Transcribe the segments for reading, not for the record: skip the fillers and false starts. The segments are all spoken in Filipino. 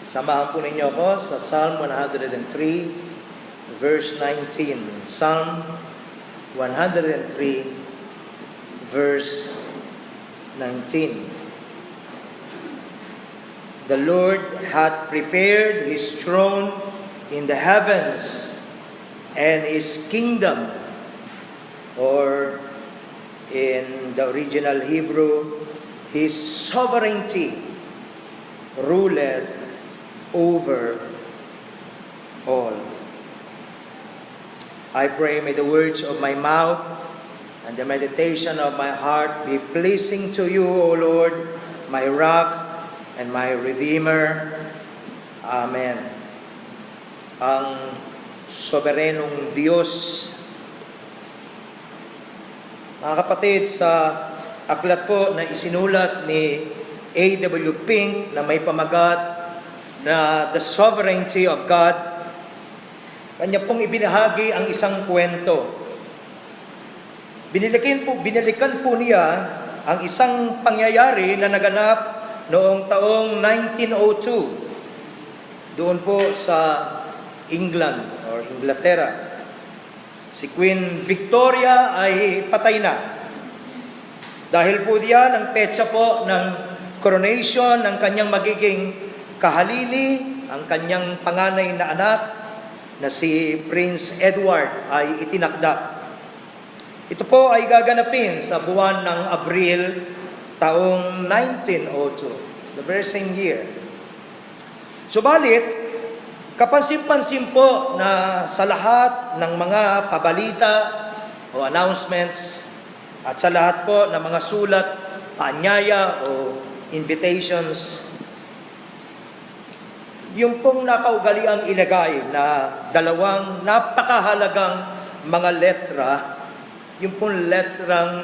Samahan po ninyo ako sa Psalm 103, verse 19. Psalm 103, verse 19. The Lord hath prepared His throne in the heavens, and His kingdom, or in the original Hebrew, His sovereignty, ruleth over all. I pray, may the words of my mouth and the meditation of my heart be pleasing to you, O Lord, my rock and my Redeemer. Amen. Ang soberenong Diyos. Mga kapatid, sa aklat po na isinulat ni A.W. Pink na may pamagat na The Sovereignty of God, kanya pong ibinahagi ang isang kwento. Binalikan po niya ang isang pangyayari na naganap noong taong 1902 doon po sa England or Inglaterra. Si Queen Victoria ay patay na. Dahil po diyan ang petsa po ng coronation ng kanyang magiging kahalili, ang kanyang panganay na anak na si Prince Edward ay itinakda. Ito po ay gaganapin sa buwan ng Abril taong 1902, the very same year. Subalit, kapansin-pansin po na sa lahat ng mga pabalita o announcements at sa lahat po ng mga sulat, paanyaya o invitations, yung pong nakaugaliang ilagay na dalawang napakahalagang mga letra, yung pong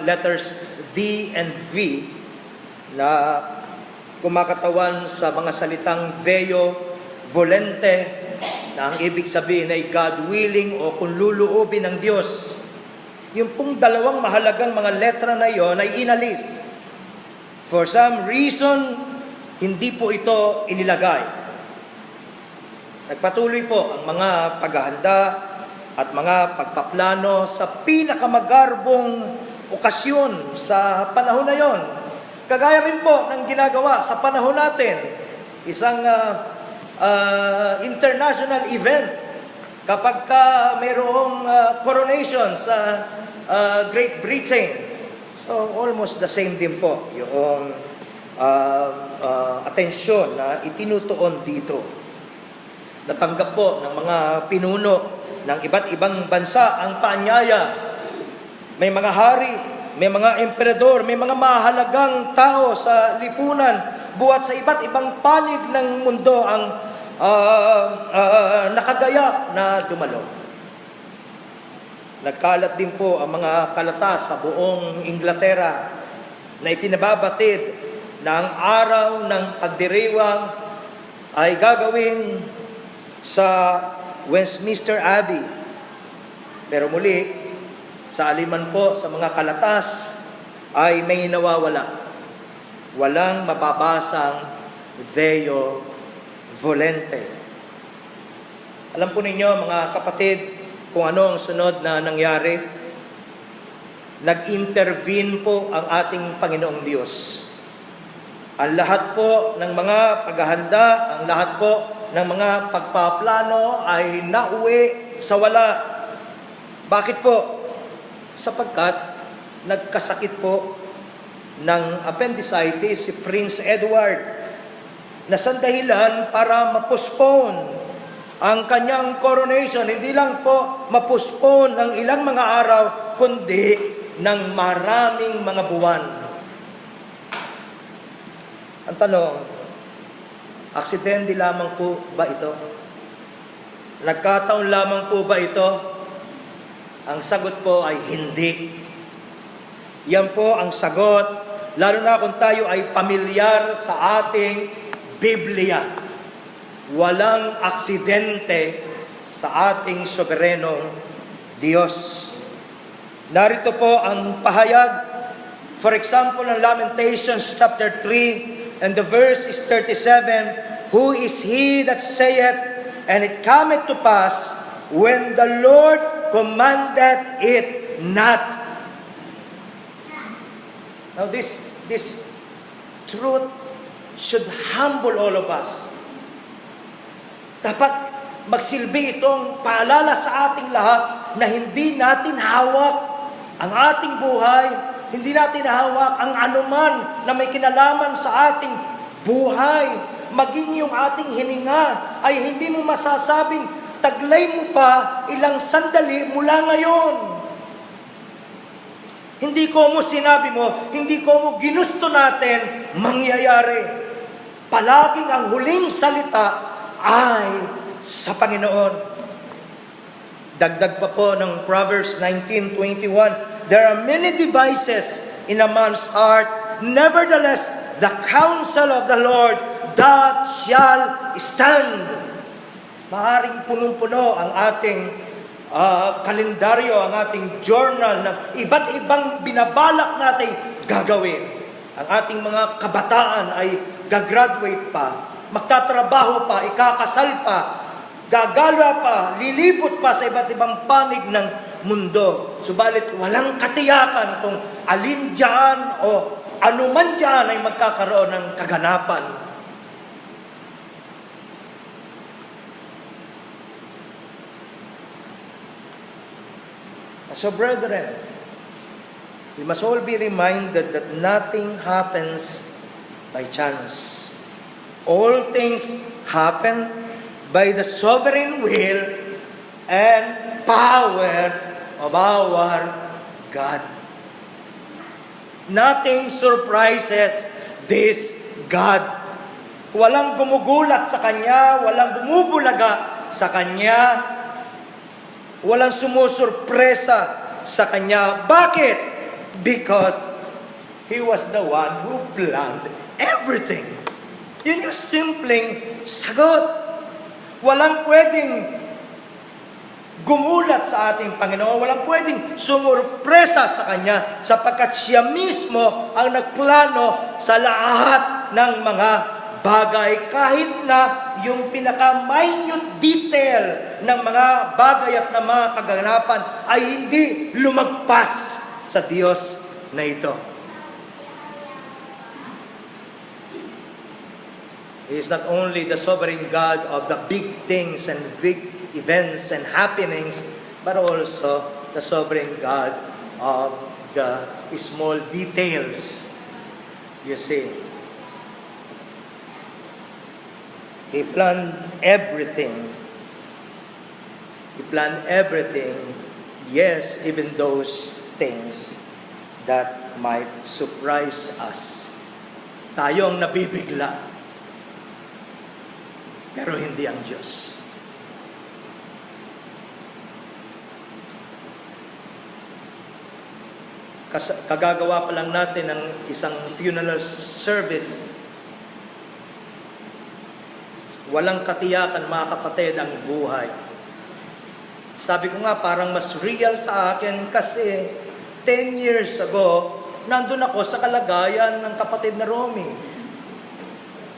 letters D and V na kumakatawan sa mga salitang Deo Volente, na ang ibig sabihin ay God willing o kung luluubin ng Diyos. Yung pong dalawang mahalagang mga letra na yon ay inalis. For some reason, hindi po ito inilagay. Nagpatuloy po ang mga paghahanda at mga pagpaplano sa pinakamagarbong okasyon sa panahon na yon. Kagaya rin po ng ginagawa sa panahon natin, isang international event kapag mayroong coronation sa Great Britain. So almost the same din po yung atensyon na itinutuon dito. Natanggap po ng mga pinuno ng iba't ibang bansa ang paanyaya. May mga hari, may mga emperador, may mga mahalagang tao sa lipunan, buhat sa iba't ibang panig ng mundo ang nakagaya na dumalo. Nagkalat din po ang mga kalatas sa buong Inglaterra na ipinababatid na ang araw ng pagdiriwang ay gagawin sa Westminster Abbey. Pero muli, sa aliman po sa mga kalatas ay may nawawala. Walang mababasang Deo Volente. Alam po ninyo mga kapatid kung ano ang sunod na nangyari. Nag-intervene po ang ating Panginoong Diyos. Ang lahat po ng mga paghahanda, ang lahat po ng mga pagpaplano ay nauwi sa wala. Bakit po? Sapagkat nagkasakit po ng appendicitis si Prince Edward na sa dahilan para ma-postpone ang kanyang coronation. Hindi lang po ma-postpone ng ilang mga araw, kundi ng maraming mga buwan. Ang tanong, aksidente lamang po ba ito? Nagkataon lamang po ba ito? Ang sagot po ay hindi. Yan po ang sagot, lalo na kung tayo ay pamilyar sa ating Biblia. Walang aksidente sa ating soberenong Diyos. Narito po ang pahayag, for example, ng Lamentations chapter 3, and the verse is 37, Who is he that saith, and it cometh to pass, when the Lord commanded it not? Now this truth should humble all of us. Dapat magsilbi itong paalala sa ating lahat na hindi natin hawak ang ating buhay, hindi natin hawak ang anuman na may kinalaman sa ating buhay. Maging yung ating hininga ay hindi mo masasabing taglay mo pa ilang sandali mula ngayon. Hindi ko mo sinabi mo, hindi ko mo ginusto natin mangyayari. Palaging ang huling salita ay sa Panginoon. Dagdag pa po ng Proverbs 19:21, there are many devices in a man's heart, nevertheless, the counsel of the Lord that shall stand. Maaaring punong-puno ang ating kalendaryo, ang ating journal ng iba't ibang binabalak natin gagawin. Ang ating mga kabataan ay gagraduate pa, magtatrabaho pa, ikakasal pa, gagala pa, lilibot pa sa iba't ibang panig ng mundo. Subalit walang katiyakan kung alin dyan o anuman dyan ay magkakaroon ng kaganapan. So brethren, we must all be reminded that nothing happens by chance. All things happen by the sovereign will and power of our God. Nothing surprises this God. Walang gumugulat sa Kanya, walang bumubulaga sa Kanya, walang sumusurpresa sa Kanya. Bakit? Because He was the one who planned everything. Yun yung simpleng sagot. Walang pwedeng gumulat sa ating Panginoon. Walang pwedeng sumurpresa sa Kanya sapagkat Siya mismo ang nagplano sa lahat ng mga bagay. Kahit na yung pinaka-minute detail ng mga bagay at ng mga kaganapan ay hindi lumagpas sa Diyos na ito. He is not only the sovereign God of the big things and big events and happenings, but also the sovereign God of the small details. You see, He planned everything. He planned everything, yes, even those things that might surprise us. Tayong nabibigla, pero hindi ang Diyos. Kagagawa pa lang natin ng isang funeral service. Walang katiyakan, mga kapatid, ang buhay. Sabi ko nga, parang mas real sa akin kasi 10 years ago, nandun ako sa kalagayan ng kapatid na Romy.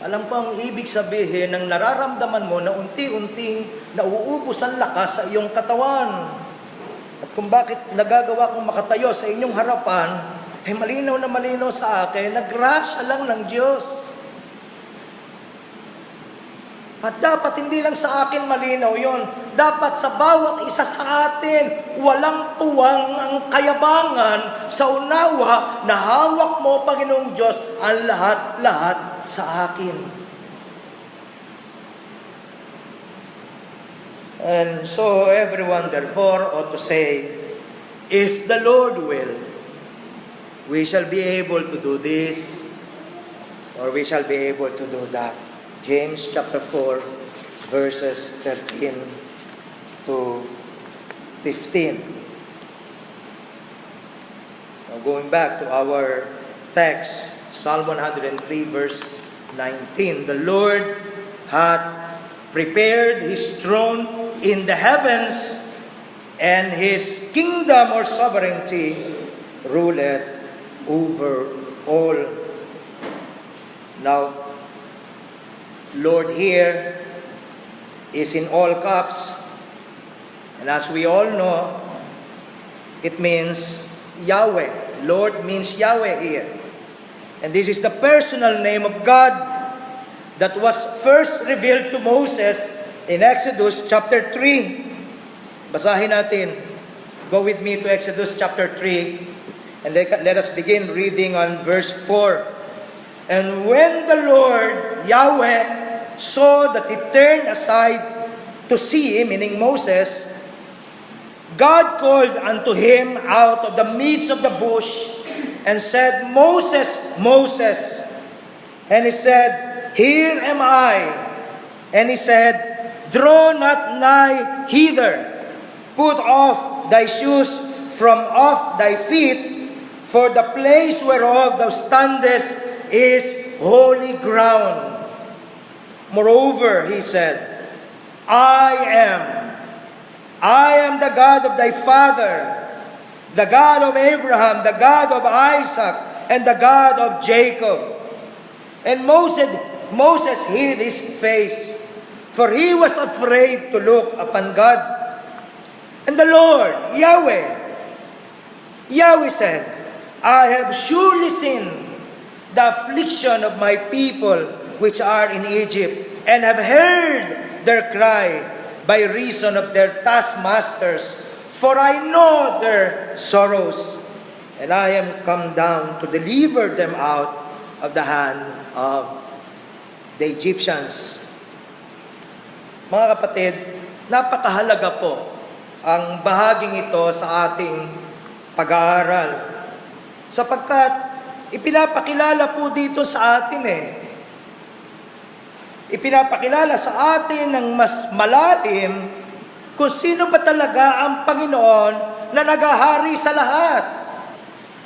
Alam ko ang ibig sabihin ng nararamdaman mo na unti-unting nauubos ang lakas sa iyong katawan. At kung bakit nagagawa kong makatayo sa inyong harapan, ay malinaw na malinaw sa akin, nagrasya lang ng Diyos. At dapat hindi lang sa akin malinaw yon. Dapat sa bawat isa sa atin, walang tuwang ang kayabangan sa unawa na hawak mo, Panginoong Diyos, ang lahat-lahat sa akin. And so everyone therefore ought to say, if the Lord will, we shall be able to do this, or we shall be able to do that. James chapter 4, verses 13 to 15. Now going back to our text, Psalm 103, verse 19. The Lord hath prepared His throne in the heavens, and His kingdom or sovereignty ruleth over all. Now, Lord here is in all caps. And as we all know, it means Yahweh. Lord means Yahweh here. And this is the personal name of God that was first revealed to Moses in Exodus chapter 3. Basahin natin. Go with me to Exodus chapter 3. And let us begin reading on verse 4. And when the Lord, Yahweh, saw that he turned aside to see, meaning Moses, God called unto him out of the midst of the bush and said, Moses, Moses. And he said, Here am I. And he said, Draw not nigh hither. Put off thy shoes from off thy feet, for the place whereof thou standest is holy ground. Moreover, he said, I am the God of thy father, the God of Abraham, the God of Isaac, and the God of Jacob. And Moses hid his face, for he was afraid to look upon God. And the Lord, Yahweh said, I have surely seen the affliction of my people which are in Egypt, and have heard their cry by reason of their taskmasters, for I know their sorrows, and I am come down to deliver them out of the hand of the Egyptians. Mga kapatid, napakahalaga po ang bahaging ito sa ating pag-aaral, sapagkat ipinapakilala po dito sa atin ipinapakilala sa atin ng mas malalim kung sino ba talaga ang Panginoon na naghahari sa lahat.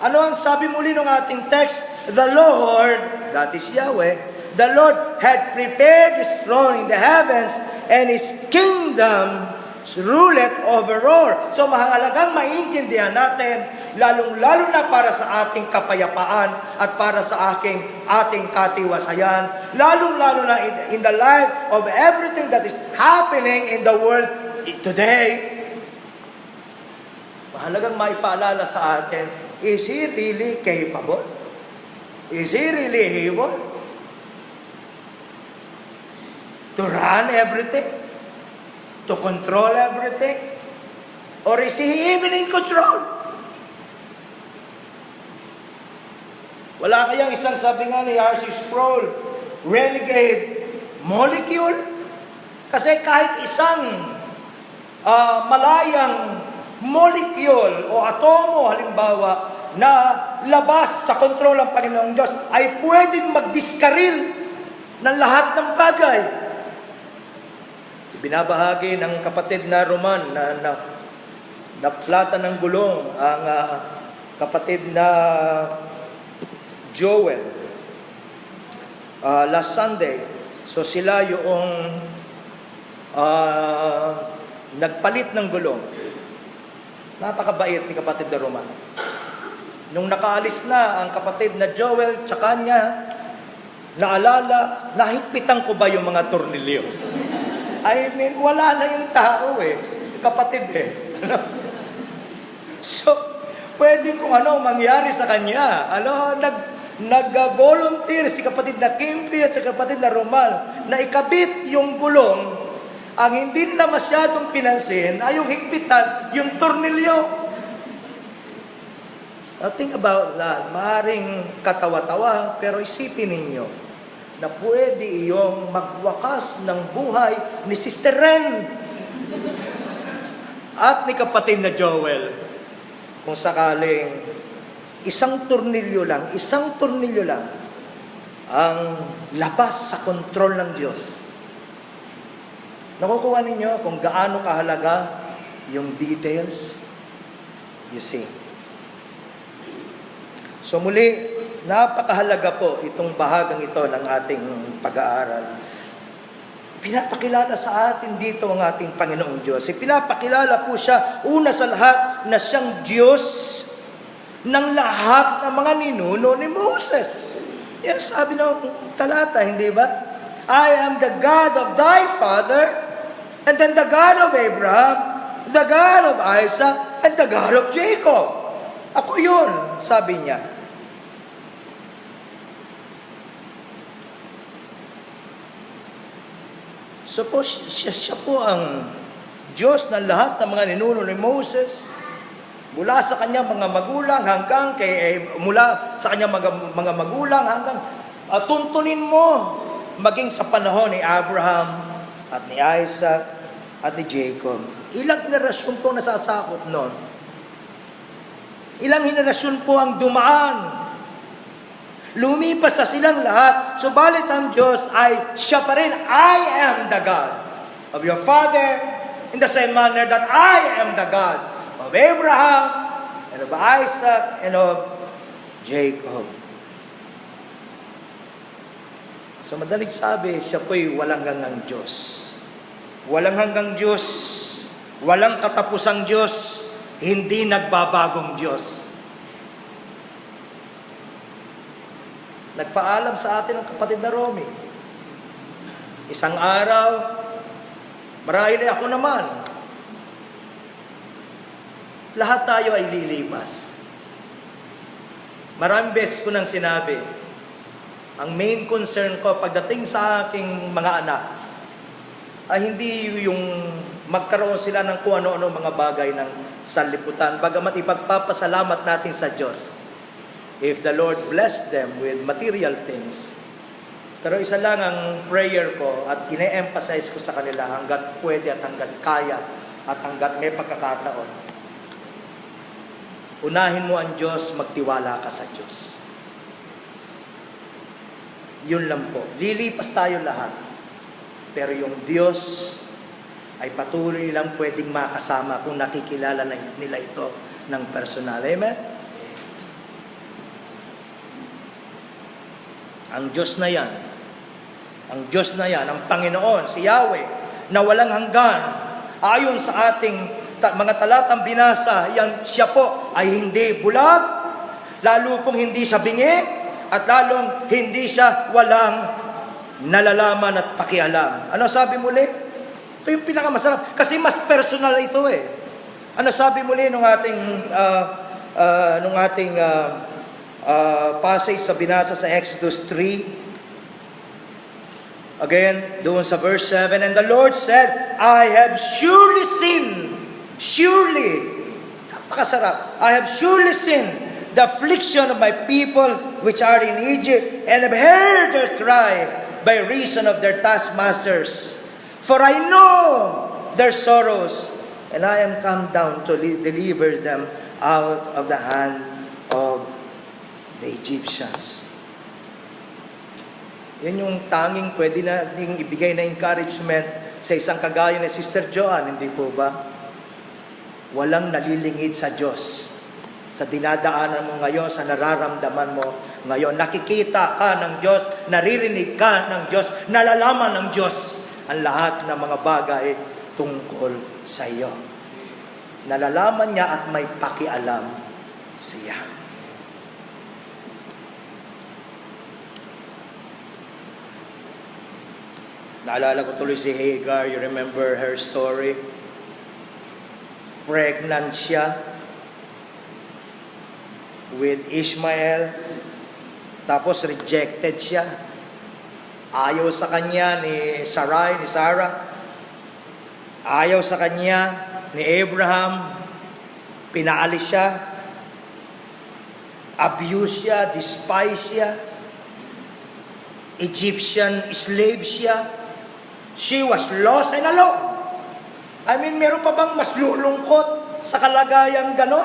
Ano ang sabi muli ng ating text? The Lord, that is Yahweh, the Lord had prepared His throne in the heavens, and His kingdom ruleth over all. So mahalagang maintindihan natin, lalong-lalo na para sa ating kapayapaan at para sa ating katiwasayan, lalong-lalo na in the light of everything that is happening in the world today. Mahalagang maipaalala sa atin, is He really capable? Is He really able to run everything? To control everything? Or is He even in control? Wala kayang isang, sabi nga ni R.C. Sproul, renegade molecule? Kasi kahit isang malayang molecule o atomo, halimbawa, na labas sa kontrol ng Panginoong Diyos, ay pwedeng magdiskaril ng lahat ng bagay. Binabahagi ng kapatid na Roman na plata ng gulong ang kapatid na Joel last Sunday. So sila yung nagpalit ng gulong. Napakabait ni kapatid na Roman. Nung nakaalis na ang kapatid na Joel, tsaka niya naalala, nahigpitan ko ba yung mga tornilyo? I mean, wala na yung tao kapatid So, pwede kung mangyari sa kanya. Nag-volunteer si kapatid na Kimpi at si kapatid na Romal na ikabit yung gulong. Ang hindi na masyadong pinansin ay yung higpitan, yung tornilyo. Now, think about that. Maaring katawa-tawa, pero isipin ninyo na pwede iyong magwakas ng buhay ni Sister Ren at ni kapatid na Joel. Kung sakaling isang tornilyo lang ang labas sa kontrol ng Diyos. Nakukuha ninyo kung gaano kahalaga yung details? You see. So muli, napakahalaga po itong bahagang ito ng ating pag-aaral. Pinapakilala sa atin dito ang ating Panginoong Diyos. Pinapakilala po siya, una sa lahat, na siyang Diyos ng lahat ng mga ninuno ni Moses. Yan sabi ng talata, hindi ba? I am the God of thy father, and then the God of Abraham, the God of Isaac, and the God of Jacob. Ako yun, sabi niya. So po, siya po ang Diyos ng lahat ng mga ninuno ni Moses, mula sa kanyang mga magulang hanggang mula sa kanyang mga magulang hanggang tuntunin mo maging sa panahon ni Abraham at ni Isaac at ni Jacob. Ilang henerasyon po nasasakop noon? Ilang henerasyon po ang dumaan? Lumipas na silang lahat, subalit ang Diyos ay siya pa rin. I am the God of your father, in the same manner that I am the God of Abraham, and of Isaac, and of Jacob. So madaling sabi, siya po'y walang hanggang Diyos. Walang hanggang Diyos, walang katapusang Diyos, hindi nagbabagong Diyos. Nagpaalam sa atin ang kapatid na Romy. Isang araw, marahil ako naman, lahat tayo ay lilipas. Maraming beses ko nang sinabi, ang main concern ko pagdating sa aking mga anak ay hindi yung magkaroon sila ng kung ano-ano mga bagay ng sanlibutan, bagamat ipagpapasalamat natin sa Diyos if the Lord bless them with material things. Pero isa lang ang prayer ko at ine-emphasize ko sa kanila hanggat pwede at hanggat kaya at hanggat may pagkakataon. Unahin mo ang Diyos, magtiwala ka sa Diyos. Yun lang po. Lilipas tayo lahat. Pero yung Diyos ay patuloy lang pwedeng makasama kung nakikilala nila ito ng personal. Amen? Ang Diyos na yan, ang Panginoon, si Yahweh, na walang hanggan, ayon sa ating mga talatang binasa, siya po ay hindi bulag, lalo pong hindi siya bingi, at lalong hindi siya walang nalalaman at pakialam. Ano sabi muli? Ito yung pinakamasarap, kasi mas personal ito eh. Ano sabi muli nung ating passage sa binasa sa Exodus 3? Again, doon sa verse 7, and the Lord said, I have surely sinned. Surely. Napakasarap. I have surely sinned the affliction of my people which are in Egypt, and have heard their cry by reason of their taskmasters. For I know their sorrows, and I am come down to deliver them out of the hand of the Egyptians. Yan yung tanging pwede nating ibigay na encouragement sa isang kagaya ni Sister Joanne, hindi po ba? Walang nalilingid sa Diyos. Sa dinadaanan mo ngayon, sa nararamdaman mo ngayon, nakikita ka ng Diyos, naririnig ka ng Diyos, nalalaman ng Diyos ang lahat ng mga bagay tungkol sa iyo. Nalalaman niya at may pakialam siya. Naalala ko tuloy si Hagar. You remember her story? Pregnant siya with Ishmael. Tapos rejected siya. Ayaw sa kanya ni Sarah. Ayaw sa kanya ni Abraham. Pinaalis siya. Abuse siya. Despise siya. Egyptian slave siya. She was lost and alone. I mean, meron pa bang mas lulungkot sa kalagayan ganon?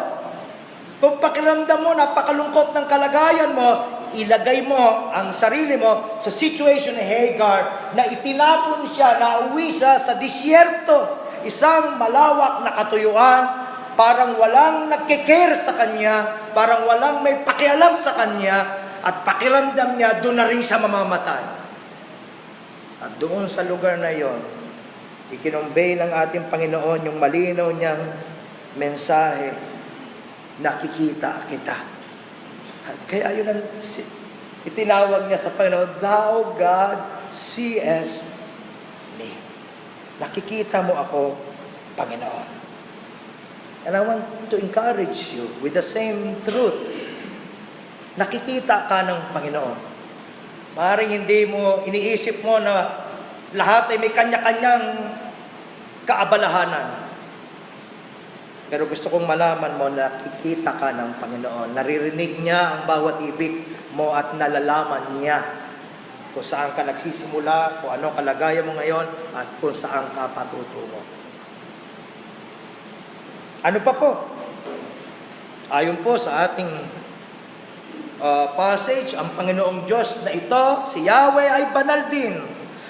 Kung pakiramdam mo, napakalungkot ng kalagayan mo, ilagay mo ang sarili mo sa situation ni Hagar na itinapon siya, nauwi siya sa disyerto, isang malawak na katuyuan, parang walang nagkikare sa kanya, parang walang may pakialam sa kanya, at pakiramdam niya, doon na rin siya mamamatay. At doon sa lugar na yon, ikinumbay ng ating Panginoon yung malinaw niyang mensahe, nakikita kita. At kaya yun ang itinawag niya sa Panginoon, Thou God seest me. Nakikita mo ako, Panginoon. And I want to encourage you with the same truth. Nakikita ka ng Panginoon. Maaaring hindi mo, iniisip mo na lahat ay may kanya-kanyang kaabalahanan. Pero gusto kong malaman mo na nakikita ka ng Panginoon. Naririnig niya ang bawat ibig mo at nalalaman niya kung saan ka nagsisimula, kung ano kalagayan mo ngayon, at kung saan ka patutungo. Ano pa po? Ayon po sa ating passage, ang Panginoong Diyos na ito, si Yahweh ay banal din.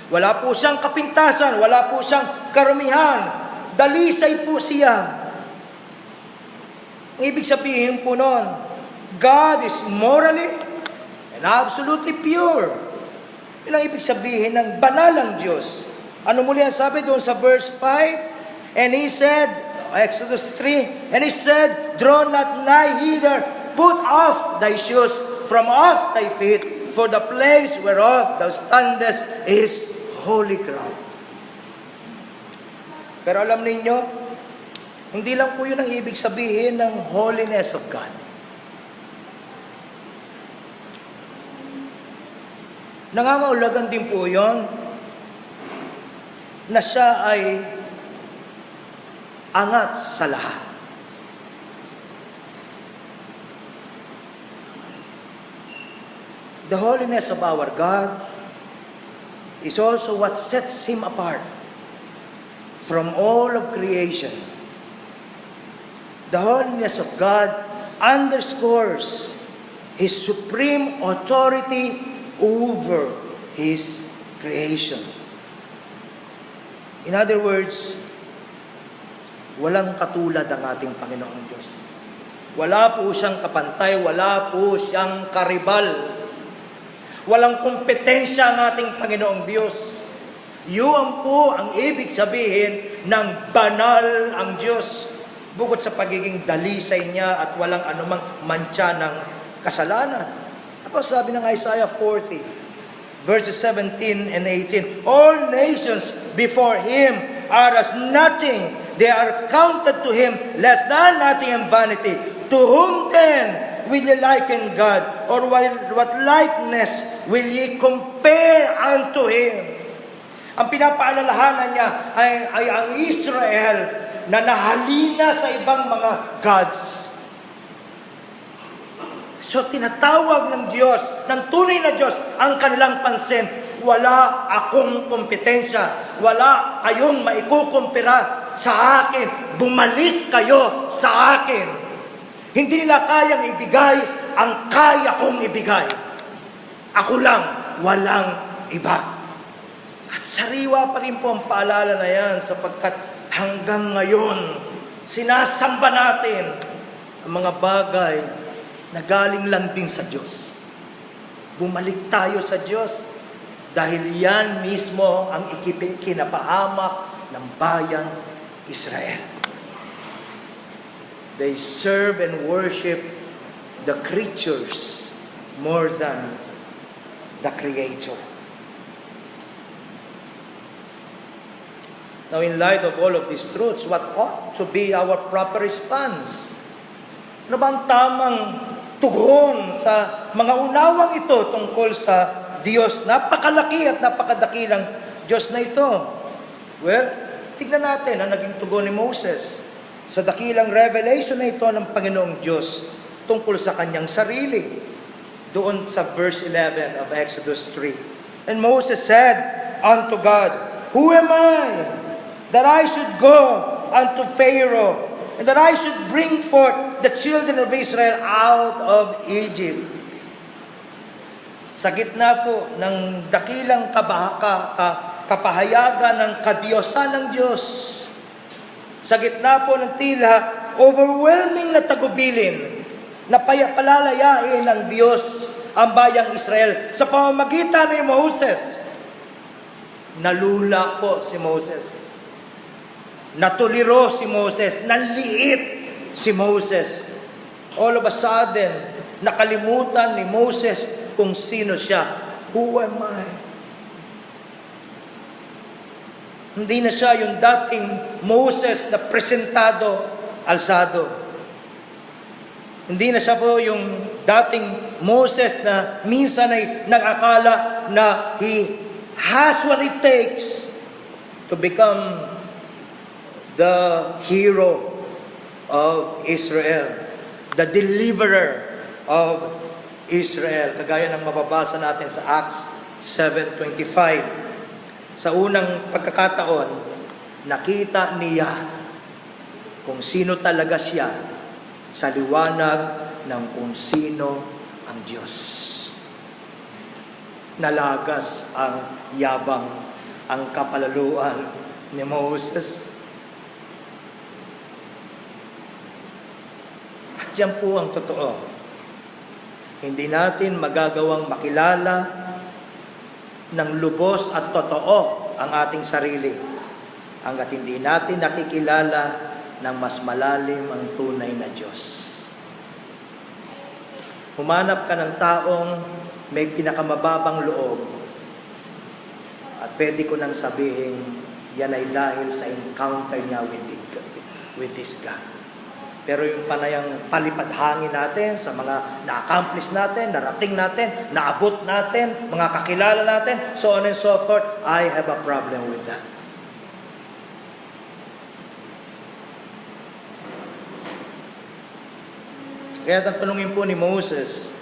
Wala po siyang kapintasan, wala po siyang karumihan. Dalisay po siya. Ang ibig sabihin po nun, God is morally and absolutely pure. Yun ang ibig sabihin ng banal ang Diyos. Ano muli ang sabi doon sa verse 5? And He said, Exodus 3, and He said, draw not nigh hither, put off thy shoes from off thy feet, for the place whereof thou standest is holy ground. Pero alam ninyo, hindi lang po yun ang ibig sabihin ng holiness of God. Nangangahulugan din po yun na siya ay angat sa lahat. The holiness of our God is also what sets Him apart from all of creation. The holiness of God underscores His supreme authority over His creation. In other words, walang katulad ang ating Panginoong Diyos. Wala po siyang kapantay, wala po siyang karibal. Walang kompetensya ang ating Panginoong Diyos. Yun po ang ibig sabihin ng banal ang Diyos. Bukod sa pagiging dalisay niya at walang anumang mantsa ng kasalanan. Ako sabi ng Isaiah 40, verses 17 and 18, all nations before Him are as nothing. They are counted to Him less than nothing and vanity. To whom then will ye liken God? Or what likeness will ye compare unto Him? Ang pinapaalalahanan niya ay ang Israel na nahalina sa ibang mga gods. So tinatawag ng Diyos, ng tunay na Diyos, ang kanilang pansin, wala akong kompetensya, wala kayong maikukumpira sa akin, bumalik kayo sa akin. Hindi nila kayang ibigay ang kaya kong ibigay. Ako lang, walang iba. At sariwa pa rin po ang paalala na yan sapagkat hanggang ngayon, sinasamba natin ang mga bagay na galing lang din sa Diyos. Bumalik tayo sa Diyos dahil yan mismo ang ikinapahamak ng bayang Israel. They serve and worship the creatures more than the Creator. Now, in light of all of these truths, what ought to be our proper response? Ano ba ang tamang tugon sa mga unawang ito tungkol sa Diyos? Napakalaki at napakadakilang Diyos na ito. Well, tignan natin ang naging tugon ni Moses sa dakilang revelation na ito ng Panginoong Diyos tungkol sa kanyang sarili. Doon sa verse 11 of Exodus 3. And Moses said unto God, who am I that I should go unto Pharaoh, and that I should bring forth the children of Israel out of Egypt? Sa gitna po ng dakilang kapahayagan ng kadiyosan ng Diyos, sa gitna po ng tila overwhelming na tagubilin, na palalayain ng Diyos ang bayang Israel sa pamamagitan ni Moses, nalula po si Moses. Natuliro si Moses, naliit si Moses. All of a sudden, nakalimutan ni Moses kung sino siya. Who am I? Hindi na siya yung dating Moses na presentado, alsado. Hindi na siya po yung dating Moses na minsan ay nag-akala na he has what it takes to become the hero of Israel, the deliverer of Israel. Kagaya ng mababasa natin sa Acts 7:25. Sa unang pagkakataon, nakita niya kung sino talaga siya sa liwanag ng kung sino ang Diyos. Nalagas ang yabang, ang kapalaluan ni Moses. At yan po ang totoo. Hindi natin magagawang makilala ng lubos at totoo ang ating sarili hangga't hindi natin nakikilala ng mas malalim ang tunay na Diyos. Humanap ka ng taong may pinakamababang loob at pwede ko nang sabihin yan ay dahil sa encounter niya with this God. Pero yung panayang palipad hangin natin sa mga na-accomplish natin, narating natin, naabot natin, mga kakilala natin, so on and so forth, I have a problem with that. Kaya tatanungin po ni Moses,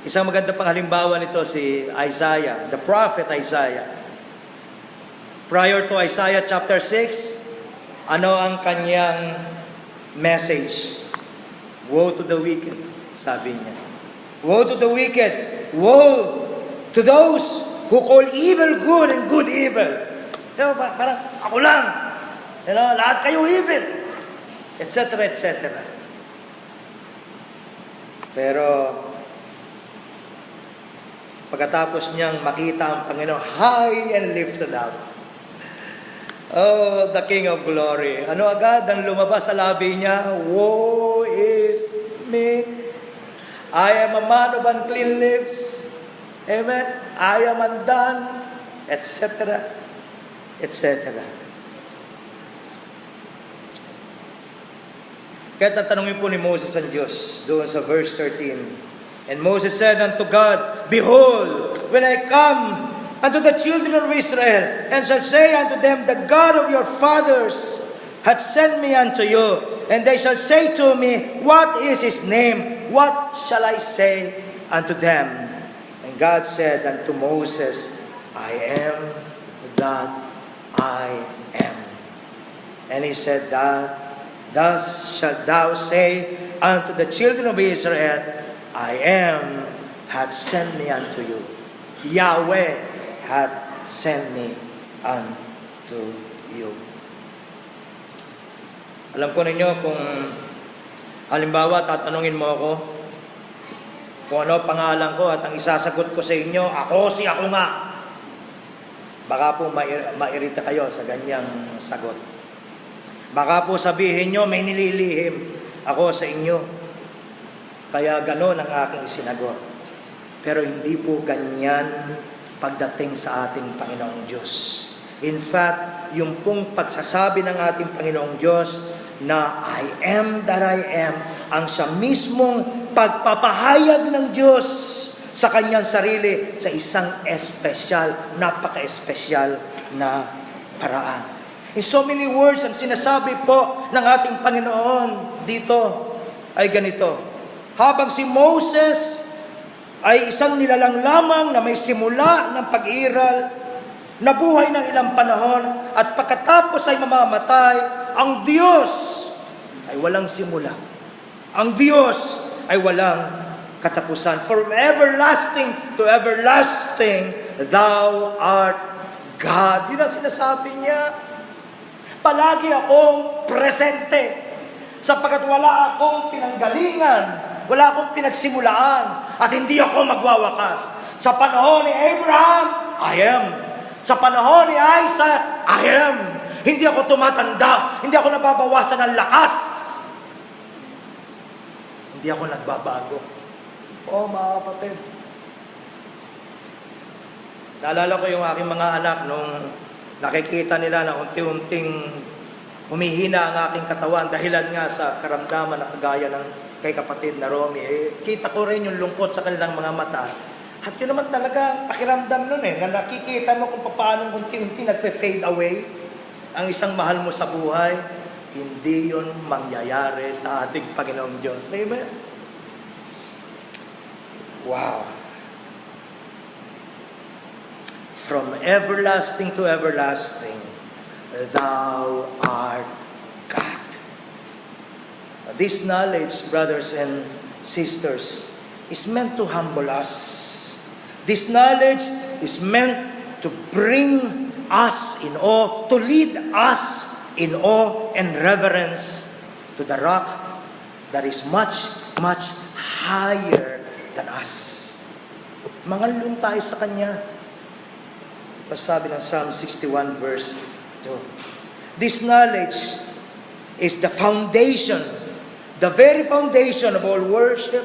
isang maganda pang halimbawa nito si Isaiah, the prophet Isaiah. Prior to Isaiah chapter 6, ano ang kanyang message? Woe to the wicked, sabi niya. Woe to the wicked, woe to those who call evil good and good evil. Parang ako lang, lahat kayo evil, etc. etc. Pero pagkatapos niyang makita ang Panginoon high and lifted up, oh, the King of Glory. Ano agad ang lumabas sa labi niya? Woe is me. I am a man of unclean lips. Amen. I am undone. Etc. Etc. Kaya tatanungin po ni Moses ang Diyos doon sa verse 13. And Moses said unto God, Behold, when I come unto the children of Israel, and shall say unto them, The God of your fathers hath sent me unto you. And they shall say to me, What is his name? What shall I say unto them? And God said unto Moses, I am that I am. And he said that, Thus shalt thou say unto the children of Israel, I am hath sent me unto you. Yahweh hath sent me unto you. Alam ko ninyo kung halimbawa tatanungin mo ako kung ano pangalan ko at ang isasagot ko sa inyo, ako nga. Baka po mairita kayo sa ganyang sagot. Baka po sabihin nyo, may nililihim ako sa inyo. Kaya ganon ang aking sinagot. Pero hindi po ganyan pagdating sa ating Panginoong Diyos. In fact, yung pong pagsasabi ng ating Panginoong Diyos na I am that I am, ang siya mismong pagpapahayag ng Diyos sa kanyang sarili sa isang espesyal, napaka-espesyal na paraan. In so many words, ang sinasabi po ng ating Panginoon dito ay ganito. Habang si Moses ay isang nilalang lamang na may simula ng pag-iral, nabuhay ng ilang panahon, at pagkatapos ay mamamatay, ang Diyos ay walang simula. Ang Diyos ay walang katapusan. From everlasting to everlasting, Thou art God. Yun ang sinasabi niya. Palagi akong presente, sapagkat wala akong pinanggalingan, wala akong pinagsimulaan, at hindi ako magwawakas. Sa panahon ni Abraham, I am. Sa panahon ni Isaac, I am. Hindi ako tumatanda, hindi ako nababawasan ng lakas. Hindi ako nagbabago. Oh, mga kapatid. Naalala ko yung aking mga anak nung nakikita nila na unti-unting humihina ang aking katawan dahilan nga sa karamdaman na kagaya ng kay kapatid na Romy. Kita ko rin yung lungkot sa kanilang mga mata. At yun naman talaga pakiramdam nun na nakikita mo kung paano unti-unti nagfe-fade away ang isang mahal mo sa buhay. Hindi yun mangyayari sa ating Panginoong Diyos. Amen? Wow! From everlasting to everlasting, Thou art God. This knowledge, brothers and sisters, is meant to humble us. This knowledge is meant to bring us in awe, to lead us in awe and reverence to the rock that is much, much higher than us. Mangalun tayo sa Kanya. Sabi ng Psalm 61 verse 2. This knowledge is the foundation, the very foundation of all worship,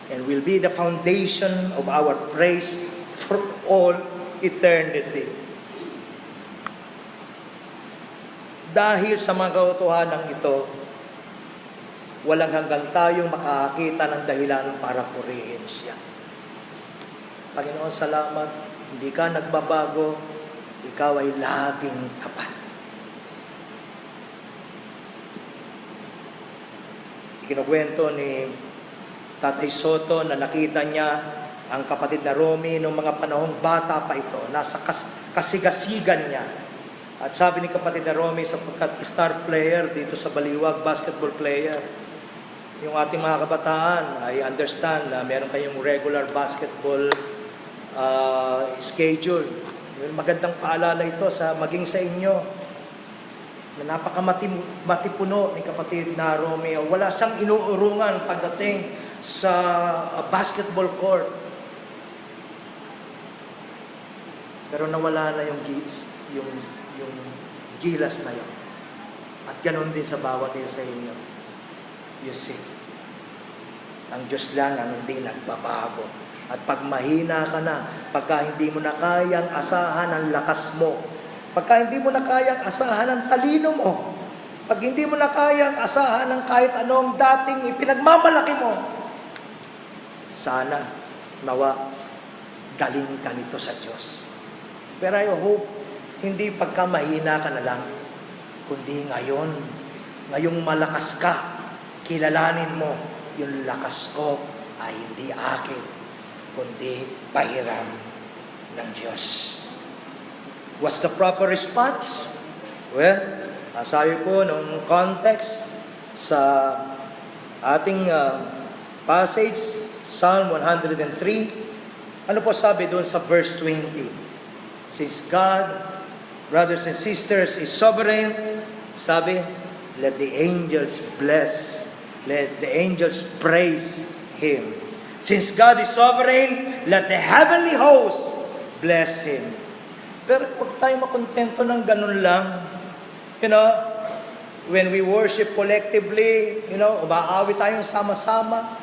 and will be the foundation of our praise for all eternity. Dahil sa mga katotohanan ito, walang hanggang tayong makakakita ng dahilan para purihin siya. Panginoon, salamat. Hindi ka nagbabago, ikaw ay laging tapat. Kinukwento ni Tatay Soto na nakita niya ang kapatid na Romy noong mga panahong bata pa ito, nasa kasigasigan niya. At sabi ni kapatid na Romy, sapagkat star player dito sa Baliwag, basketball player, yung ating mga kabataan, I understand na meron kayong regular basketball schedule. Magandang paalala ito maging sa inyo na napakamatipuno ni kapatid na Romeo. Wala siyang inuurungan pagdating sa basketball court. Pero nawala na yung gilas na yun. At ganun din sa bawat isa sa inyo. You see, ang Diyos lang ang hindi nagbabago. At pag mahina ka na, pagka hindi mo na kayang asahan ang lakas mo, pagka hindi mo na kayang asahan ang talino mo, pag hindi mo na kayang asahan ang kahit anong dating ipinagmamalaki mo, sana, nawa, galing ka nito sa Diyos. Pero I hope, hindi pagka mahina ka na lang, kundi ngayong malakas ka, kilalanin mo, yung lakas ko ay hindi akin, kundi pahiram ng Diyos. What's the proper response? Well, sabi po nung context sa ating passage, Psalm 103, ano po sabi doon sa verse 20? Since God, brothers and sisters, is sovereign, sabi, let the angels bless, let the angels praise Him. Since God is sovereign, let the heavenly host bless Him. Pero huwag tayo makontento ng ganun lang. When we worship collectively, umaawit tayong sama-sama.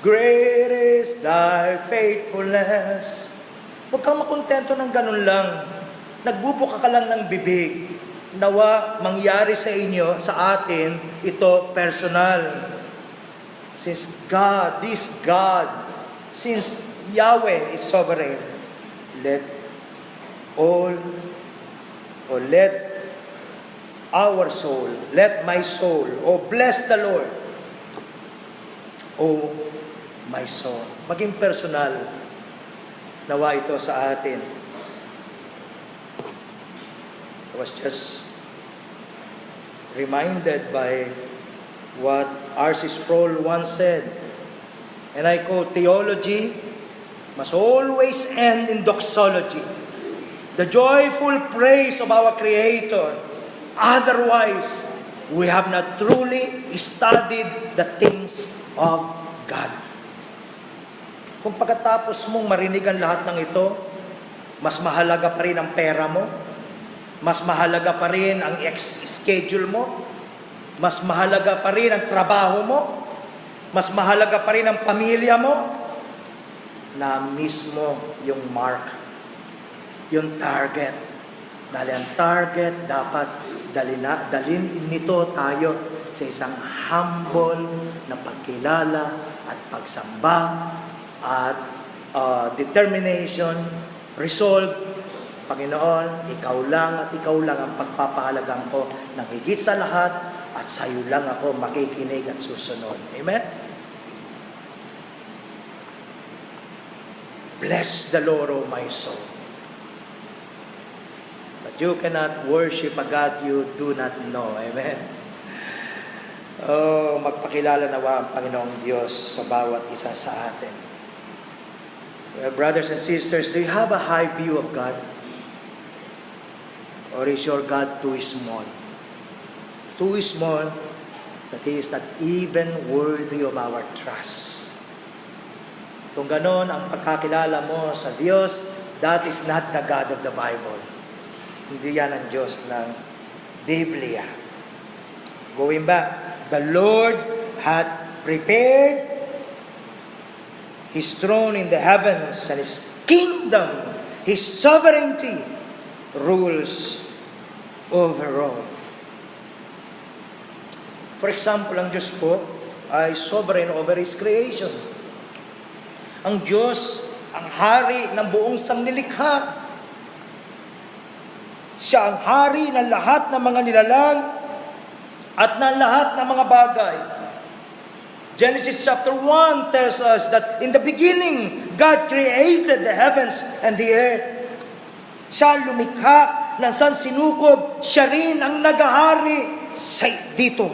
Great is thy faithfulness. Huwag kang makontento ng ganun lang. Nagbubuka ka lang ng bibig. Nawa mangyari sa inyo, sa atin, ito personal. Since God, since Yahweh is sovereign, let our soul, let my soul, bless the Lord, my soul. Maging personal, nawa ito sa atin. I was just reminded by what R.C. Sproul once said, and I quote, theology must always end in doxology, the joyful praise of our Creator. Otherwise, we have not truly studied the things of God. Kung pagkatapos mong marinig ang lahat ng ito, mas mahalaga pa rin ang pera mo, mas mahalaga pa rin ang schedule mo, mas mahalaga pa rin ang trabaho mo, mas mahalaga pa rin ang pamilya mo, na mismo yung mark, yung target. Dahil ang target dapat dalhin nito tayo sa isang humble na pagkilala at pagsamba at determination, resolve. Panginoon, ikaw lang at ikaw lang ang pagpapahalagan ko ng higit sa lahat at sa iyo lang ako makikinig at susunod. Amen? Bless the Lord, O my soul. But you cannot worship a God you do not know. Amen? Oh, magpakilala nawa ang Panginoong Diyos sa bawat isa sa atin. Well, brothers and sisters, do you have a high view of God? Or is your God too small? Too small that He is not even worthy of our trust. Kung ganon ang pagkakilala mo sa Diyos, that is not the God of the Bible. Hindi yan ang Diyos ng Biblia. Going back, the Lord had prepared His throne in the heavens and His kingdom, His sovereignty, rules over all. For example, ang Diyos po ay sovereign over His creation. Ang Diyos, ang hari ng buong sanglilikha. Siya ang hari ng lahat ng mga nilalang at ng lahat ng mga bagay. Genesis chapter 1 tells us that in the beginning, God created the heavens and the earth. Siya ang lumikha ng sansinukob, siya rin ang nagahari sa dito.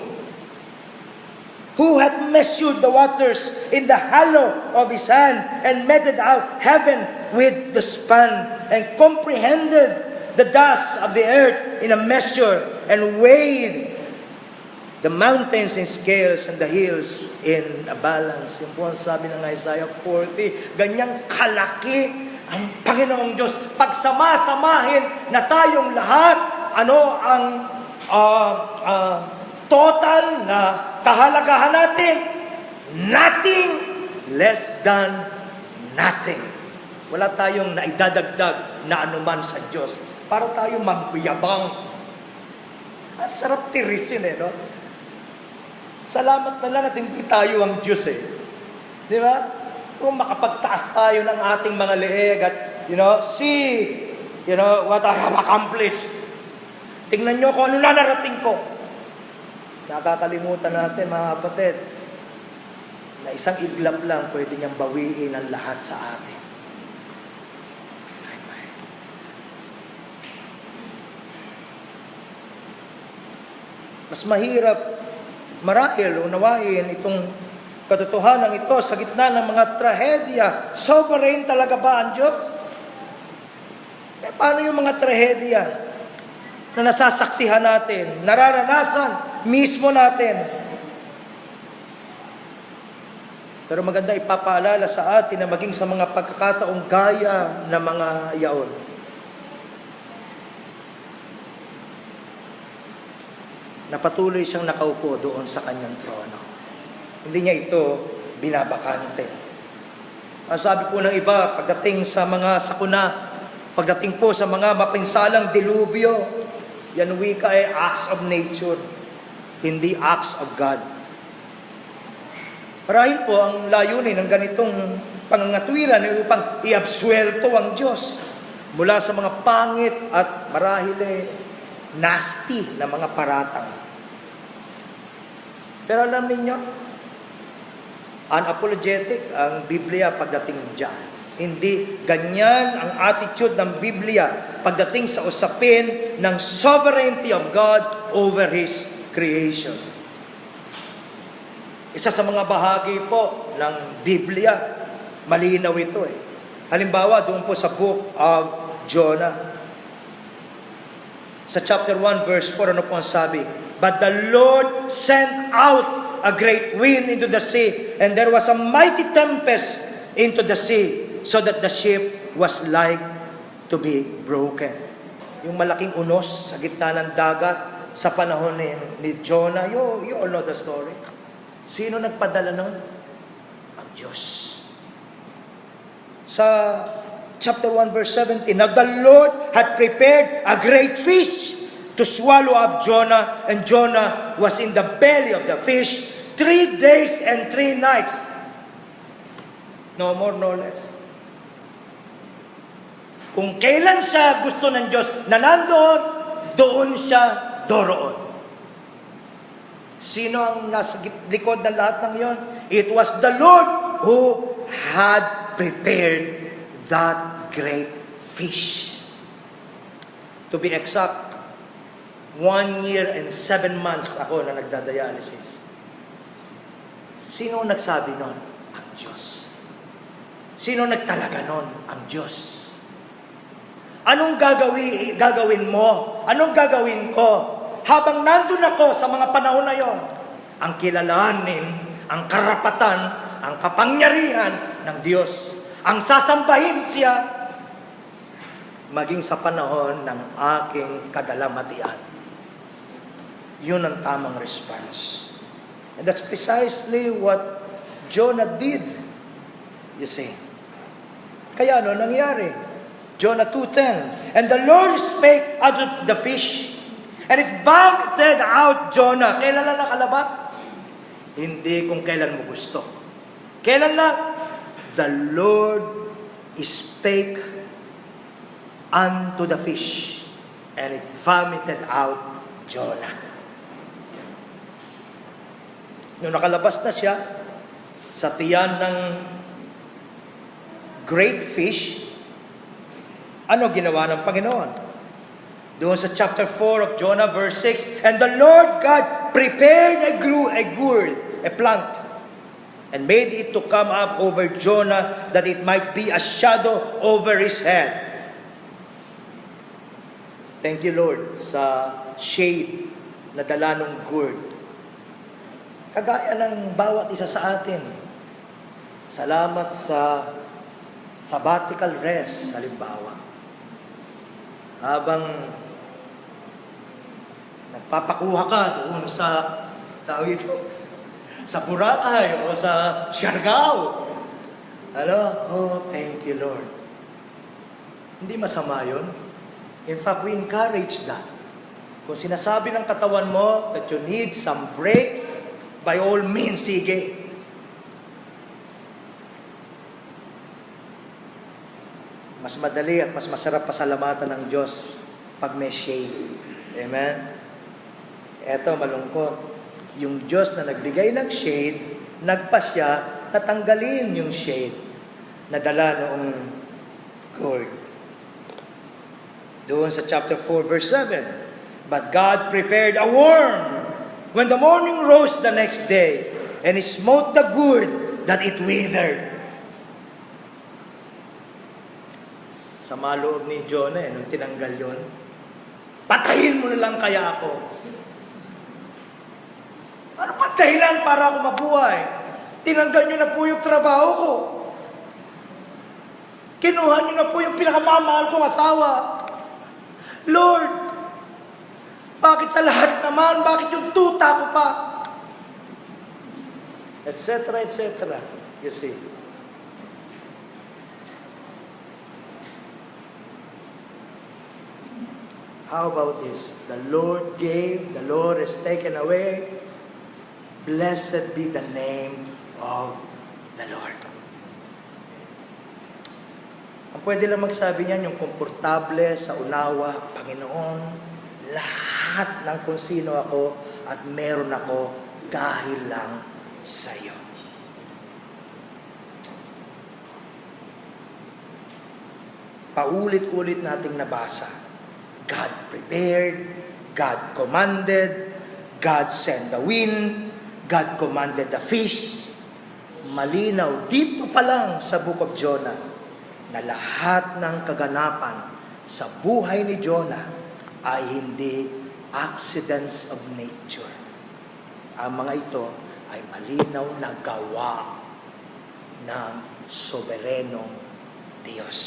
Who had measured the waters in the hollow of His hand and meted out heaven with the span and comprehended the dust of the earth in a measure and weighed the mountains in scales and the hills in a balance. Yung po ang sabi ng Isaiah 40, ganyang kalaki ang Panginoong Diyos. Pagsama-samahin na tayong lahat, ano ang total na kahalagahan natin? Nothing less than nothing. Wala tayong naidadagdag na anuman sa Diyos para tayo magbiyabang. Ang sarap tirisin no? Salamat na lang at hindi tayo ang Diyos Di ba? Kung makapagtaas tayo ng ating mga leeg at, see, what I have accomplished. Tingnan nyo kung ano na narating ko. Nakakalimutan natin, mga kapatid, na isang iglap lang pwede niyang bawiin ang lahat sa atin. Mas mahirap marahil unawain itong katotohanan ito sa gitna ng mga trahedya. Sovereign talaga ba ang Diyos? Paano yung mga trahedya na nasasaksihan natin, nararanasan mismo natin? Pero maganda ipapaalala sa atin na maging sa mga pagkakataong gaya na mga yaon. Na patuloy siyang nakaupo doon sa kanyang trono. Hindi niya ito binabakante. Ang sabi po ng iba, pagdating sa mga sakuna, pagdating po sa mga mapinsalang dilubyo, yan wika ay acts of nature, hindi acts of God. Marahil po ang layunin ng ganitong pangangatwiran ay upang iabsuelto ang Diyos mula sa mga pangit at marahil nasty na mga paratang. Pero alam ninyo, unapologetic ang Biblia pagdating dyan. Hindi ganyan ang attitude ng Biblia pagdating sa usapin ng sovereignty of God over His creation. Isa sa mga bahagi po ng Biblia, malinaw ito Halimbawa, doon po sa book of Jonah. Sa chapter 1, verse 4, ano po ang sabi? But the Lord sent out a great wind into the sea, and there was a mighty tempest into the sea, so that the ship was like to be broken. Yung malaking unos sa gitna ng dagat sa panahon ni Jonah, you all know the story. Sino nagpadala nun? Ang Diyos. Sa chapter 1 verse 17, now the Lord had prepared a great fish to swallow up Jonah, and Jonah was in the belly of the fish 3 days and 3 nights. No more, no less. Kung kailan siya gusto ng Diyos na nandoon, doon siya doroon. Sino ang nasa likod ng lahat ng yon? It was the Lord who had prepared that great fish. To be exact, 1 year and 7 months ako na nagdadialysis. Sino nagsabi nun? Ang Diyos. Sino nagtalaga nun? Ang Diyos. Anong gagawin mo? Anong gagawin ko? Habang nandun ako sa mga panahon na yon, ang kilalanin, ang karapatan, ang kapangyarihan ng Diyos. Ang sasambahin siya, maging sa panahon ng aking kadalamatian. Yun ang tamang response. And that's precisely what Jonah did. You see. Kaya ano nangyari? Jonah 2:10. And the Lord spake out of the fish, and it vomited out Jonah. Kailan lang nakalabas? Hindi kung kailan mo gusto. Kailan lang? The Lord spake unto the fish, and it vomited out Jonah. Nung nakalabas na siya sa tiyan ng great fish, ano ginawa ng Panginoon? Doon sa chapter 4 of Jonah, verse 6, and the Lord God prepared a gourd, a plant, and made it to come up over Jonah, that it might be a shadow over his head. Thank you, Lord, sa shade na dala ng gourd. Kagaya ng bawat isa sa atin. Salamat sa sabbatical rest, halimbawa. Habang nagpapakuha ka doon sa tawid sa Boracay o sa Siargao. Oh, thank you, Lord. Hindi masama yun. In fact, we encourage that. Kung sinasabi ng katawan mo that you need some break, by all means, sige. Mas madali at mas masarap pasalamatan ng Diyos pag may shade. Amen? Eto, malungkot. Yung Diyos na nagbigay ng shade, nagpasya na tanggalin yung shade na dala noong gourd. Doon sa chapter 4, verse 7, but God prepared a worm when the morning rose the next day, and it smote the gourd that it withered. Sa maloob ni Jonah, nung tinanggal yun, patayin mo na lang kaya ako. Ano pa dahilan para ako mabuhay? Tinanggal nyo na po yung trabaho ko. Kinuha nyo na po yung pinakamamahal kong asawa. Lord, bakit sa lahat naman? Bakit yung tuta ko pa? Etc., etc. You see. How about this? The Lord gave, the Lord has taken away. Blessed be the name of the Lord. Ang pwede lang magsabi niyan, yung komportable sa unawa, Panginoon, lahat ng kung sino ako at meron ako dahil lang sa iyo. Paulit-ulit nating nabasa. God prepared, God commanded, God sent the wind, God commanded the fish. Malinaw dito pa lang sa Book of Jonah na lahat ng kaganapan sa buhay ni Jonah ay hindi accidents of nature. Ang mga ito ay malinaw na gawa ng soberenong Diyos.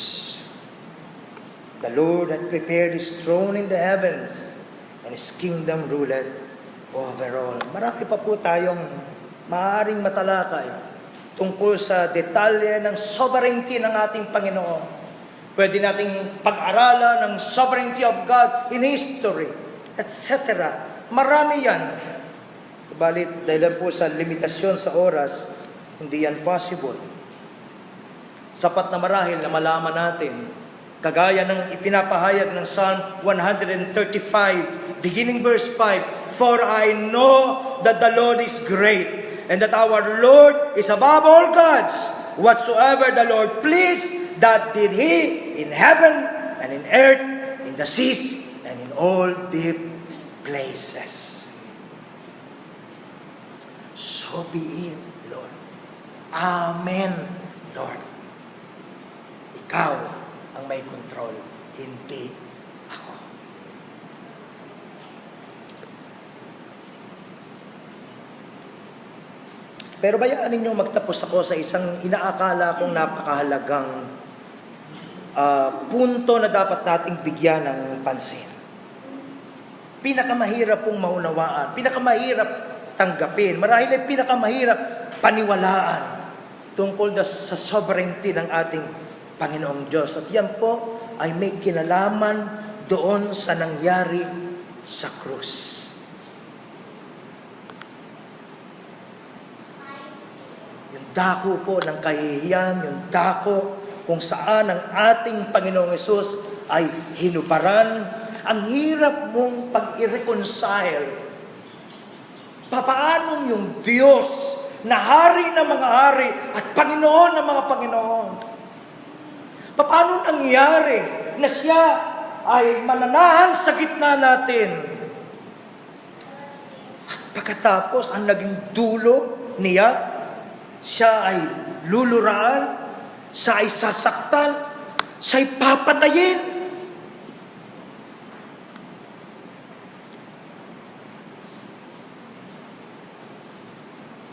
The Lord had prepared His throne in the heavens, and His kingdom ruled over all. Marami pa po tayong maaaring matalakay tungkol sa detalye ng sovereignty ng ating Panginoon. Pwede nating pag-aralan ng sovereignty of God in history, etc. Marami yan. Balit, dahil po sa limitasyon sa oras, hindi yan possible. Sapat na marahil na malaman natin, kagaya ng ipinapahayag ng Psalm 135, beginning verse 5, "For I know that the Lord is great, and that our Lord is above all gods. Whatsoever the Lord pleased, that did He in heaven and in earth, in the seas, and in all deep places." So be it, Lord. Amen, Lord. Ikaw ang may control, hindi ako. Pero bayaan ninyo magtapos ako sa isang inaakala kong napakahalagang punto na dapat nating bigyan ng pansin. Pinakamahirap pong maunawaan, pinakamahirap tanggapin, marahil ay pinakamahirap paniwalaan tungkol sa sovereignty ng ating Panginoong Diyos. At yan po ay may kinalaman doon sa nangyari sa krus. Yung dako po ng kahihiyan, yung dako kung saan ang ating Panginoong Hesus ay hinubaran. Ang hirap mong pag-i-reconcile. Papaanong yung Diyos na hari ng mga hari at Panginoon ng mga Panginoon? Paano nangyari na siya ay mananahan sa gitna natin? At pagkatapos, ang naging dulo niya, siya ay luluraan, siya ay sasaktan, siya ay papatayin.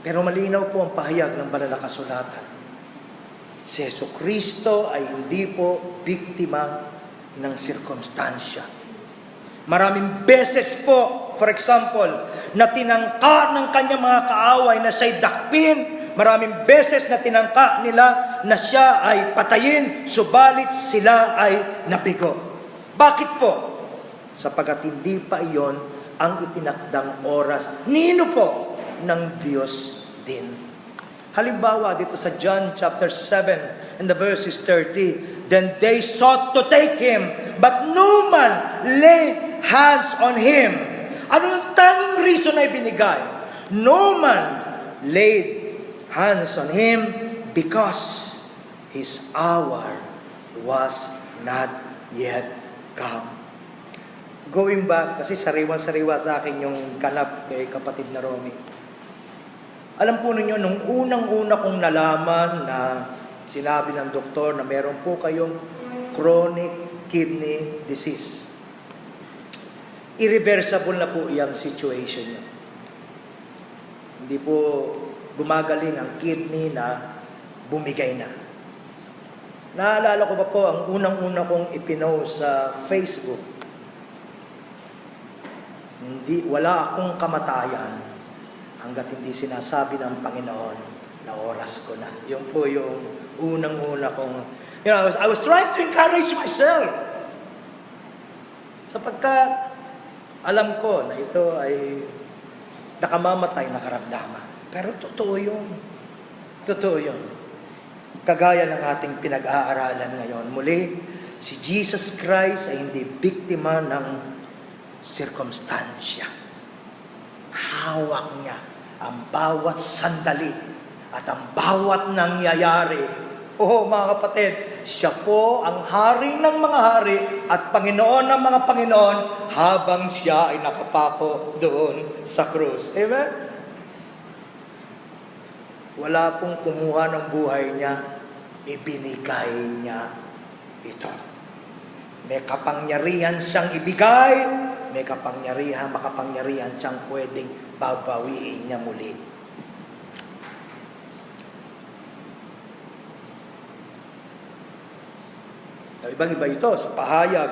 Pero malinaw po ang pahayag ng banal na kasulatan. Si Jesucristo ay hindi po biktima ng sirkumstansya. Maraming beses po, for example, na tinangka ng kanyang mga kaaway na siya'y dakpin. Maraming beses na tinangka nila na siya ay patayin, subalit sila ay nabigo. Bakit po? Sapagat hindi pa iyon ang itinakdang oras. Nino po? Ng Diyos din. Halimbawa dito sa John chapter 7 and the verses 30, "Then they sought to take him, but no man laid hands on him." Ano yung tanging reason na ibinigay? No man laid hands on him because his hour was not yet come. Going back, kasi sariwan-sariwa sa akin yung ganap kay kapatid na Romy. Alam po ninyo, nung unang-una kong nalaman na sinabi ng doktor na meron po kayong chronic kidney disease. Irreversible na po iyang situation niyo. Hindi po gumagaling ang kidney na bumigay na. Naalala ko pa po ang unang-una kong ipinost sa Facebook. Wala akong kamatayan hanggat hindi sinasabi ng Panginoon na oras ko na. Yung po yung unang-una kong, I was trying to encourage myself. Sapagkat alam ko na ito ay nakamamatay na karamdaman. Pero totoo yun. Totoo yun. Kagaya ng ating pinag-aaralan ngayon. Muli, si Jesus Christ ay hindi biktima ng sirkumstansya. Hawak niya ang bawat sandali at ang bawat nangyayari. Mga kapatid, siya po ang hari ng mga hari at Panginoon ng mga Panginoon habang siya ay nakapako doon sa krus. Amen? Wala pong kumuha ng buhay niya, ibinigay niya ito. May kapangyarihan siyang ibigay, may makapangyarihan siyang pwedeng babawiin niya muli. Ibang-iba ito sa pahayag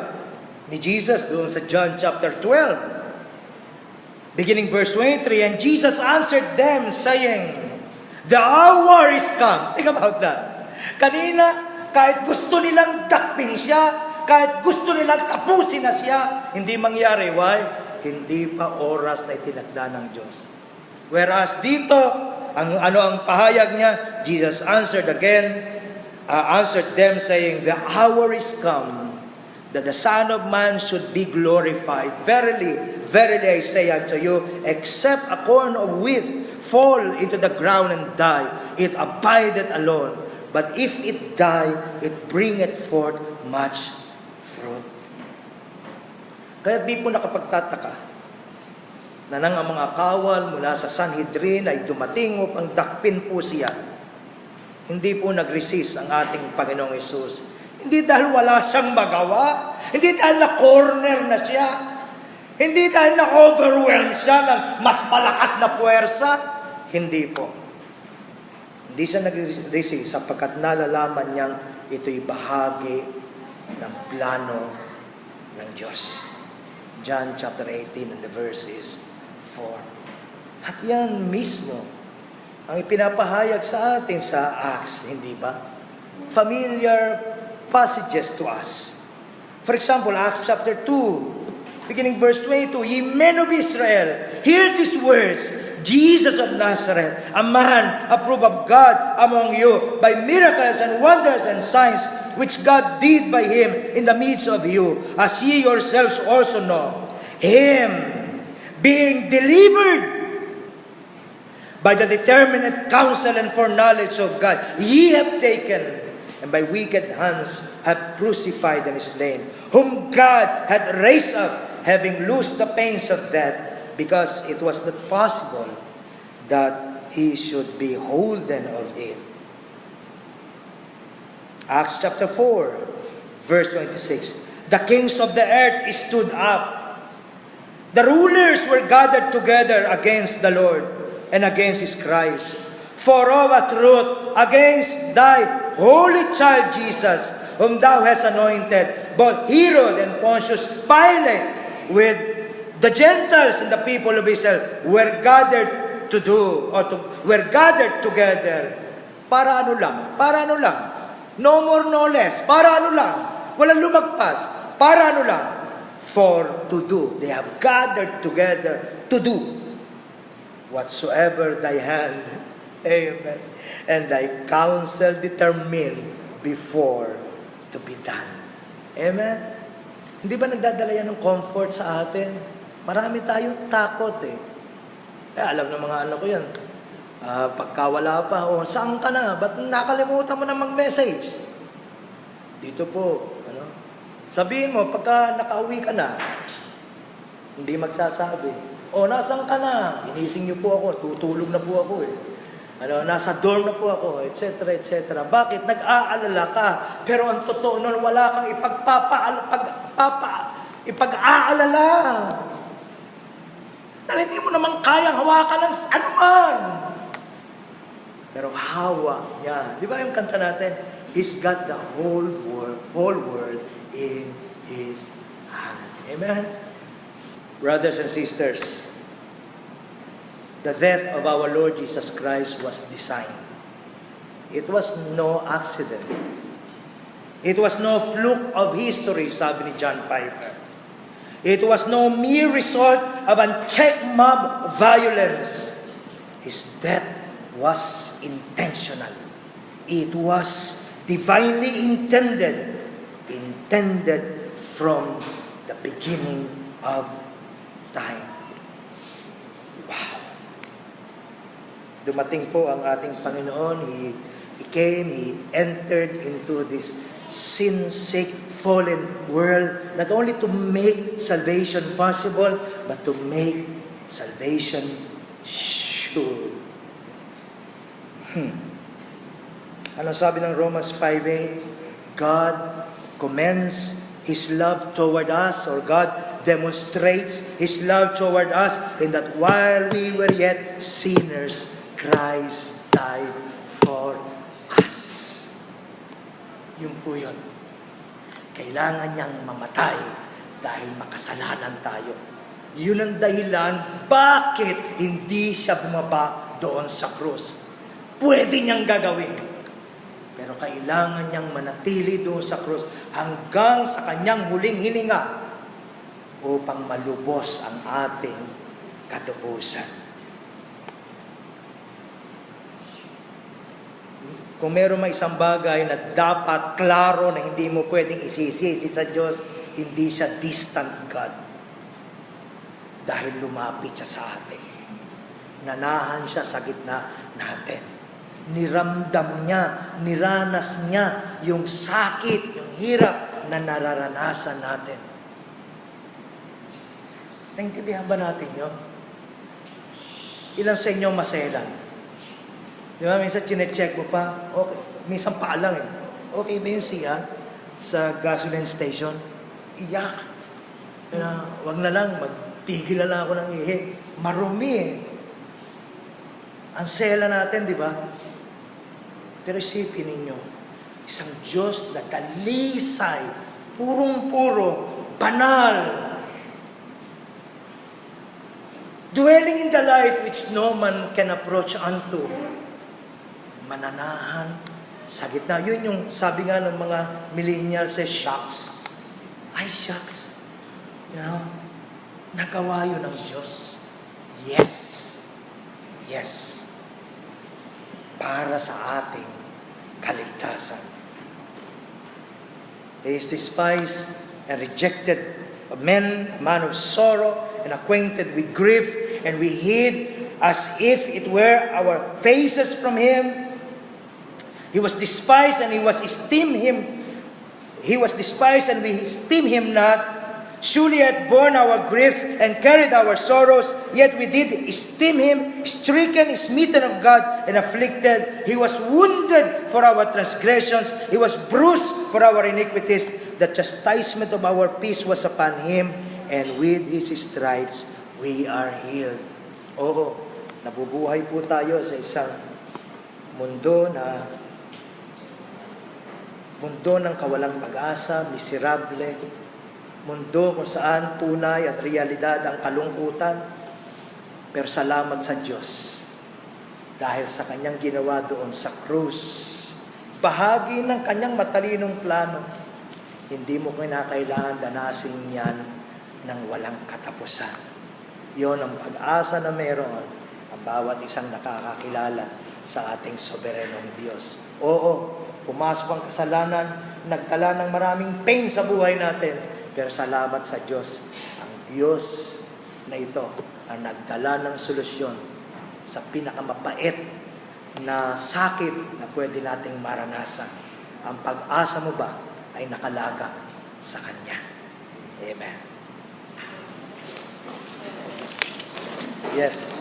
ni Jesus doon sa John chapter 12. Beginning verse 23, "And Jesus answered them, saying, The hour is come. Think about that. Kanina, kahit gusto nilang dakpin siya, kahit gusto nilang tapusin na siya, hindi mangyari. Why? Hindi pa oras na itinakda ng Diyos. Whereas dito, ang pahayag niya, Jesus answered them saying, the hour is come that the Son of Man should be glorified. Verily, verily I say unto you, except a corn of wheat fall into the ground and die, it abideth alone. But if it die, it bringeth forth much fruit. Kaya di po nakapagtataka na nang ang mga kawal mula sa Sanhedrin ay dumating upang dakpin po siya. Hindi po nag-resist ang ating Panginoong Hesus. Hindi dahil wala siyang magawa, hindi dahil na-corner na siya, hindi dahil na-overwhelm siya ng mas malakas na puwersa. Hindi po. Hindi siya nag-resist sapagkat nalalaman niyang ito'y bahagi ng plano ng Diyos. John chapter 18 and the verses 4. At yan mismo ang ipinapahayag sa atin sa Acts, hindi ba? Familiar passages to us. For example, Acts chapter 2, beginning verse 22, Ye men of Israel, hear these words, Jesus of Nazareth, a man approved of God among you by miracles and wonders and signs which God did by him in the midst of you, as ye yourselves also know. Him being delivered by the determinate counsel and foreknowledge of God, ye have taken, and by wicked hands have crucified and slain, whom God had raised up, having loosed the pains of death, because it was not possible that he should be holden of it. Acts chapter 4, verse 26. The kings of the earth stood up. The rulers were gathered together against the Lord and against his Christ. For of a truth, against thy holy child Jesus, whom thou hast anointed, both Herod and Pontius Pilate, with the Gentiles and the people of Israel, were gathered together. Para ano lang? Para ano lang? No more, no less. Para ano lang? Walang lumagpas. Para ano lang? For to do. They have gathered together to do whatsoever thy hand, amen, and thy counsel determined before to be done. Amen? Hindi ba nagdadala yan ng comfort sa atin? Marami tayong takot eh. Alam ng mga anak ko yan. Pagka wala pa, saan ka na? Ba't nakalimutan mo na mag-message? Dito po, sabihin mo, pagka nakauwi ka na, hindi magsasabi. Nasaan ka na? Inising niyo po ako, tutulog na po ako eh. Nasa dorm na po ako, etc., etc. Bakit? Nag-aalala ka. Pero ang totoo nun, wala kang ipag-aalala. Dahil hindi mo naman kayang hawakan ng anuman. Pero hawak niya. Di ba yung kanta natin? He's got the whole world in his hand. Amen? Brothers and sisters, the death of our Lord Jesus Christ was designed. It was no accident. It was no fluke of history, sabi ni John Piper. It was no mere result of unchecked mob violence. His death was intentional. It was divinely intended from the beginning of time. Wow! Dumating po ang ating Panginoon. He came, He entered into this sin-sick, fallen world, not only to make salvation possible, but to make salvation sure. Ano sabi ng Romans 5:8? God commends His love toward us, or God demonstrates His love toward us in that while we were yet sinners, Christ died for us. Yun po yun. Kailangan niyang mamatay dahil makasalanan tayo. Yun ang dahilan bakit hindi siya bumaba doon sa krus. pwede niyang gagawin. Pero kailangan niyang manatili doon sa krus hanggang sa kanyang huling hininga upang malubos ang ating katubusan. Kung meron may isang bagay na dapat klaro na hindi mo pwedeng isisisi sa Diyos, hindi siya distant God. Dahil lumapit siya sa atin. Nanahan siya sa gitna natin. Niramdam niya, niranas niya yung sakit, yung hirap na nararanasan natin. Naintindihan ba natin yun? Ilan sa inyo maselan? Di ba, minsan chinecheck mo pa, okay, minsan pa lang eh. Okay ba yung siya sa gasoline station? Iyak. Wag na lang, magpigil na lang ako ng ihi. Marumi eh. Ang sela natin, di ba? Pero isipin ninyo, isang Diyos na dalisay, purong-puro, banal, dwelling in the light which no man can approach unto, mananahan sa gitna. Yun yung sabi nga ng mga millennials, shucks. Ay, shucks. Nagawa yun ng Diyos. Yes. Yes. Para sa ating kaligtasan. He is despised and rejected a man of sorrow and acquainted with grief, and we hid as if it were our faces from him. He was despised and we esteemed him not. Surely he had borne our griefs and carried our sorrows, yet we did esteem him stricken, smitten of God, and afflicted. He was wounded for our transgressions, he was bruised for our iniquities. The chastisement of our peace was upon him, and with his stripes we are healed. Oo, nabubuhay po tayo sa isang mundo ng kawalang pag-asa, miserable, mundo kung saan tunay at realidad ang kalungkutan. Pero salamat sa Diyos dahil sa kanyang ginawa doon sa krus. Bahagi ng kanyang matalinong plano. Hindi mo kinakailangan danasin yan ng walang katapusan. Iyon ang pag-asa na meron ang bawat isang nakakakilala sa ating soberenong Diyos. Oo, pumasok ang kasalanan, nagtala ng maraming pain sa buhay natin. Pero salamat sa Diyos, ang Diyos na ito ang nagdala ng solusyon sa pinakamapait na sakit na pwede nating maranasan. Ang pag-asa mo ba ay nakalaga sa Kanya? Amen. Yes.